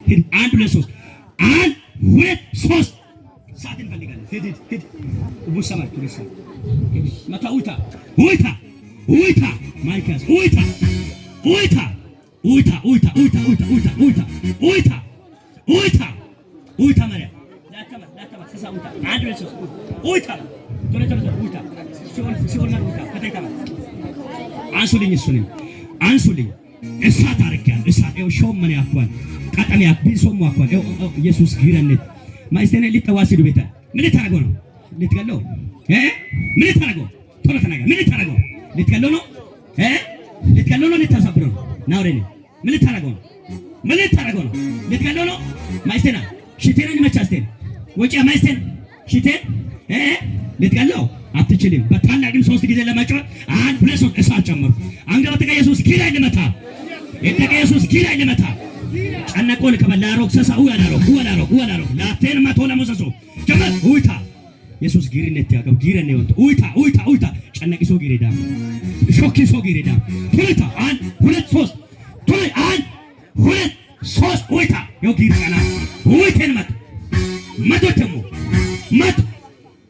ሂድ። አንድ ሁለት ሶስት፣ አንድ ሁለት ሶስት። ሰዓት እንፈልጋለን። ሂድ ሂድ። ውሰማ ትልሳ መታ ኡታ ኡታ ኡታ ማይካስ ኡታ ኡታ ኡታ ኡታ ኡታ ኡታ ኡታ ኡታ ኡታ ኡታ ኡታ ማሪያ ላተማ ተሳውታ አንድ ሁለት ሶስት ኡታ ቶሎ ኡታ ሲሆን ኡታ ከተይታ አንሱልኝ እሱንም አንሱልኝ። እሳት አርጋል እሳት ነው ሾመን ያኳል ቀጠም ያክል ሶሙ ያኳል ኢየሱስ ግረነት ማይስተነ ሊተዋሲዱ ቤታ ምን ታረገው ነው ልትገለው ምን ታረገው ቶሎ ተናገር። ምን ታረገው ልትገለው ነው ልትገለው ነው ልታሳብረው ነው ናውረኔ ምን ታረገው ነው ምን ታረገው ነው ልትገለው ነው ማይስተና ሽቴን መቻስተን ወጪ ማይስተን ሽቴን ልትገለው አትችልም። በታላቅም ሶስት ጊዜ ለማጫወት አንድ ሁለት ሶስት እሳት ጨመሩ። አንገበተ ኢየሱስ ጊራይ ለመታ እንደ ኢየሱስ ጊራይ ለመታ ጨነቆል ከበላሮክ ሰሳው ያላሮ ላቴን ማቶ ለሞሰሶ ጀመር ኡይታ ኢየሱስ ጊሪነት ያቀብ ጊረነ ይወጣ ኡይታ ጨነቂሶ ጊሬዳ ሾኪሶ ጊሬዳ ቱይታ አንድ ሁለት ሶስት ቱይ አንድ ሁለት ሶስት ኡይታ ነው ጊራና ኡይቴን ማቶተሙ ማት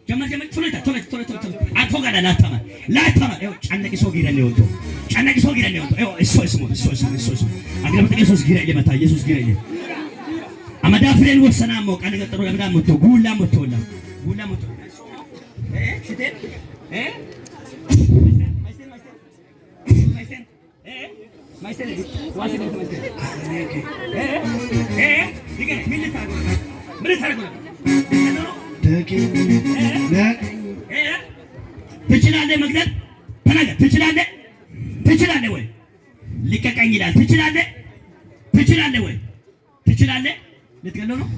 ጀመር ቱይታ አቶጋዳ ላታማ ነው ጨነቂሶ ጊረነ ይወጣ ጨነቂሶ ጊረነ ይወጣ እሶ አግረምተ ኢየሱስ ጊራይ ለመታ ኢየሱስ ጊራይ አመዳፍሬን ወሰናሞ ቃል ገጠሩ ለምዳ ሞቶ ጉላ ሞቶላ ሽቴን ማይስተን ዋሲን ትችላለህ መግደል ተናገር። ትችላለህ ወይ ልቀቀኝ ይላል። ትችላለህ ወይ ትችላለህ ልትገለው ነው።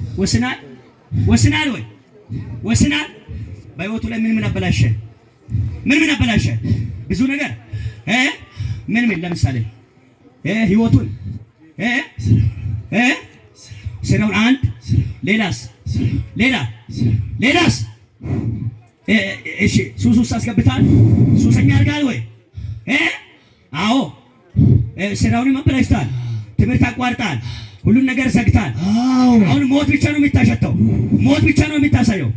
ወስናል ወይ ወስናል። በህይወቱ ላይ ምን አበላሸ? ብዙ ነገር ምን ለምሳሌ ህይወቱን ስራውን አንድ ሌላስ እሺ ሱስ ውስጥ አስገብታል። ሱሰኛ አድርጋል ወይ አዎ ስራውን አበላሽታል። ትምህርት አቋርጣል። ሁሉን ነገር ሰግታል። አሁን ሞት ብቻ ነው የሚታሸተው፣ ሞት ብቻ ነው የሚታሳየው።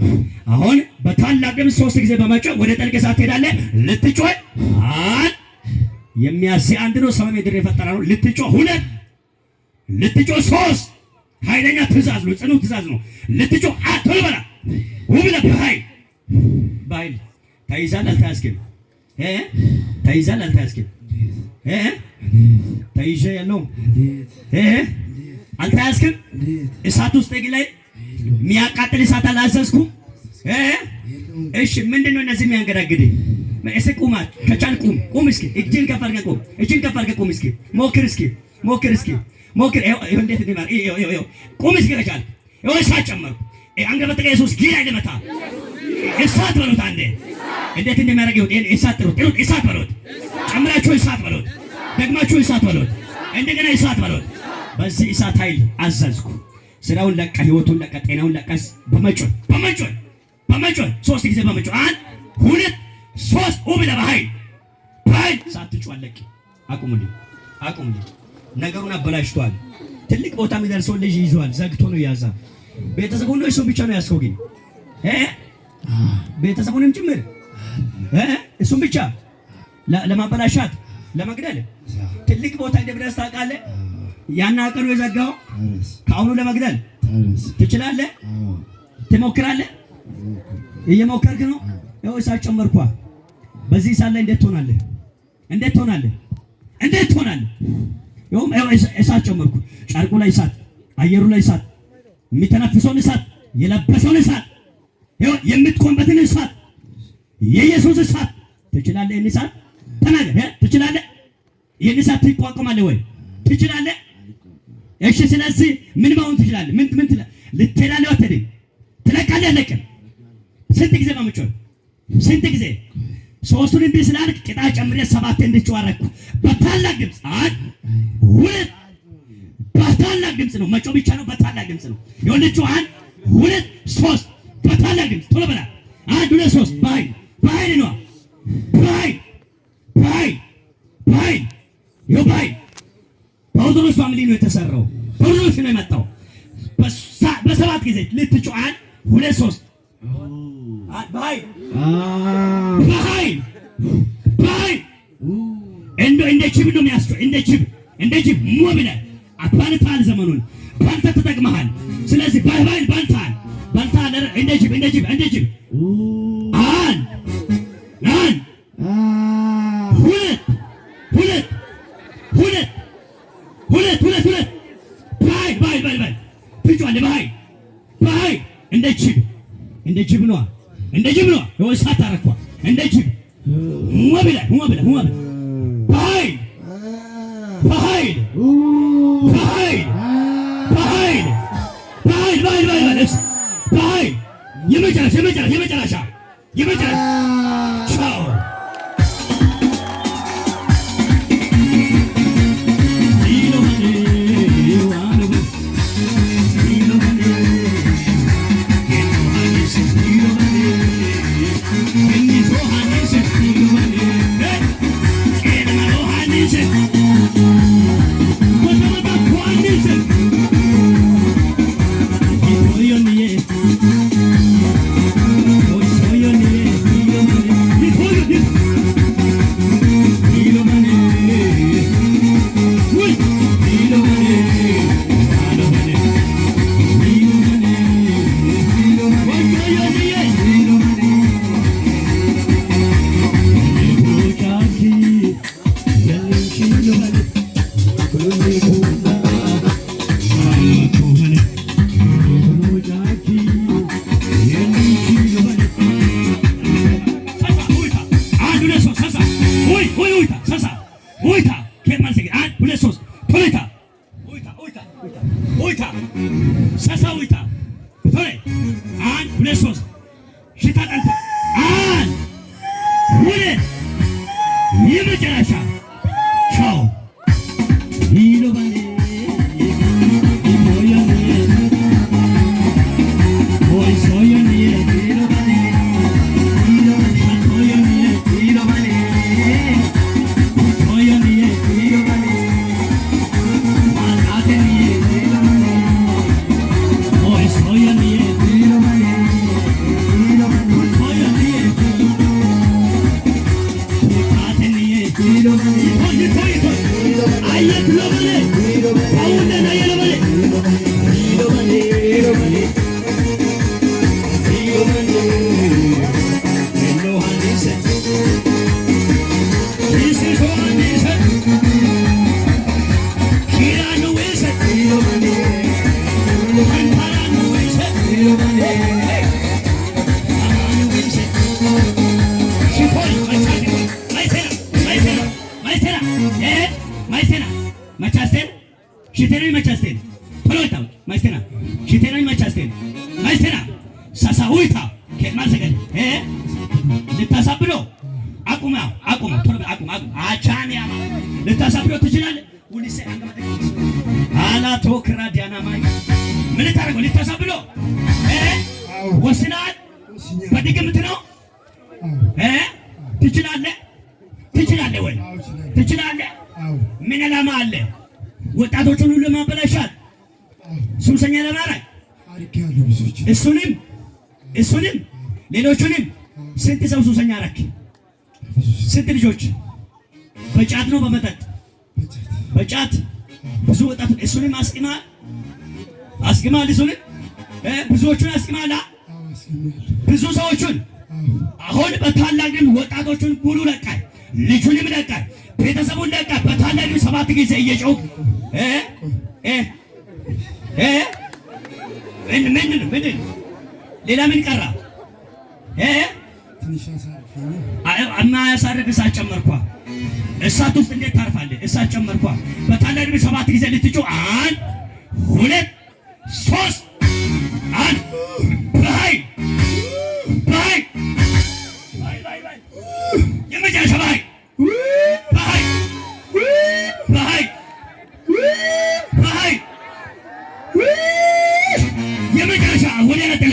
አሁን በታላቅ ድምፅ ሶስት ጊዜ በመጮህ ወደ ጥልቅ እሳት ትሄዳለህ። ልትጮህ የሚያስይ አንድ ነው። ሰማይ ምድር የፈጠረ ነው። ልትጮህ ሁለት፣ ልትጮህ ሶስት። ኃይለኛ ትእዛዝ ነው፣ ጽኑ ትእዛዝ ነው። ልትጮህ ቶሎ በላ ውብለ በኃይል ተይዛል። አልተያዝክም። ተይዤ ያለው አልተያዝክም። እሳት ውስጥ ላይ የሚያቃጥል እሳት አላዘዝኩም። እሺ ምንድነው እነዚህ የሚያንገዳግድህ? እስኪ ቁም፣ ከቻልክ ቁም። እስኪ እጅን ከፍ አድርገህ ቁም። እስኪ ሞክር። እንዴት እንደማር ቁም። እስኪ ከቻልክ እሳት ጨመርኩ። አንገበተ ኢየሱስ ጊራይ ለመታ እሳት በሉት። አንዴ እንዴት እንደሚያደርግ ይሁን። እሳት ጥሩት፣ እሳት በሉት። ጨምራችሁ እሳት በሉት፣ ደግማችሁ እሳት በሉት፣ እንደገና እሳት በሉት። በዚህ እሳት ኃይል አዘዝኩ። ስራውን ለቀ፣ ህይወቱን ለቀ፣ ጤናውን ለቀ። በመጮህ ሶስት ጊዜ በመጮህ አንድ ሁለት ሶስት ውብለ በኃይል ሳትጮህ አለቅ። አቁሙልኝ። ነገሩን አበላሽቷል። ትልቅ ቦታ የሚደርሰው ልጅ ይዟል። ዘግቶ ነው ያዛ። ቤተሰቡን ነው እሱ ብቻ ነው ያስከው። ግን ቤተሰቡንም ጭምር እሱም ብቻ ለማበላሻት ለመግደል ትልቅ ቦታ እንደሚደርስ ታውቃለህ። ያን አቀኑ የዘጋው ከአሁኑ ለመግደል ትችላለህ? ትሞክራለህ? እየሞከርክ ነው። ያው እሳት ጨመርኳ። በዚህ እሳት ላይ እንዴት ትሆናለህ? ያው እሳት ጨመርኩ። ጨርቁ ላይ እሳት፣ አየሩ ላይ እሳት፣ የሚተነፍሰውን እሳት፣ የለበሰውን እሳት፣ ያው የምትቆምበትን እሳት፣ የኢየሱስ እሳት። ትችላለህ? ይህን እሳት ተናገር። ትችላለህ? ይህን እሳት ትቋቋማለህ ወይ? ትችላለህ? እሺ ስለዚህ ምን ማውን ትችላለህ? ምን ልትሄዳለህ? ወተደኝ ትለቃለህ? ለቀም ስንት ጊዜ በመጮህ ስንት ጊዜ ሶስቱን እምቢ ስላልክ ቅጣ ጨምሬ ሰባት እንድትጮህ አደረኩ። በታላቅ ድምፅ አንድ ሁለት፣ በታላቅ ድምፅ ነው። መጮህ ብቻ ነው። በታላቅ ድምፅ ነው። ይኸውልህ አንድ ሁለት ሶስት፣ በታላቅ ድምፅ ቶሎ በላ። አንድ ሁለት ሶስት፣ በኃይል ነው። በኃይል ይኸው በኃይል በኦርቶዶክስ ፋሚሊ ነው የተሰራው። በኦርቶዶክስ ነው የመጣው። በሰባት ጊዜ ልትጮህ አንድ ሁለት ሶስት በኃይል በኃይል በኃይል እንደ ጅብ ነው የሚያስጮህ። እንደ ጅብ ሞ ብለህ ባልተሃል። ዘመኑን ባልተ ተጠቅመሃል። ስለዚህ በኃይል ባልተሃል። እንደ ጅብ አንድ ሁለት በኃይል ትጮኻለህ። በኃይል እንደ ጅብ ነዋ። እሳት አደረኳ። እንደ ጅብ ሞ ብለህ በኃይል የመጨረሻ ቻው ልታሳብደው ትችላለህ። አላቶ ክራዲያና ማይ ምን ታረገው? ልታሳብደው ወስናል። በድግምት ነው ትችላለህ ወይ? ትችላለህ። ምን ዓላማ አለ? ወጣቶቹን ሁሉ ለማበላሻት ሱሰኛ ለማድረግ እሱንም ሌሎቹንም። ስንት ሰው ሱሰኛ አደረክ? ስንት ልጆች በጫት ነው በመጠጥ በጫት ብዙ ወጣት እሱንም አስቅማል። እሱንም ብዙዎቹን አስቅማል። ብዙ ሰዎቹን አሁን በታላቅ ግን ወጣቶቹን ሁሉ ለቃል፣ ልጁንም ለቃል፣ ቤተሰቡን ለቃል። በታላቅ 7 ጊዜ እየጮህ ምንድን ሌላ ምን ቀራ? የማያሳርግ እሳት ጨመርኳ። እሳት ውስጥ እንዴት ታርፋለህ? እሳት ጨመርኳ። በታላቅ 7 ጊዜ ልትጮህ 1 2 3 1 በኃይል የመጨረሻ በኃይል የመጨረሻ ወደ ነጥለ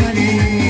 አለ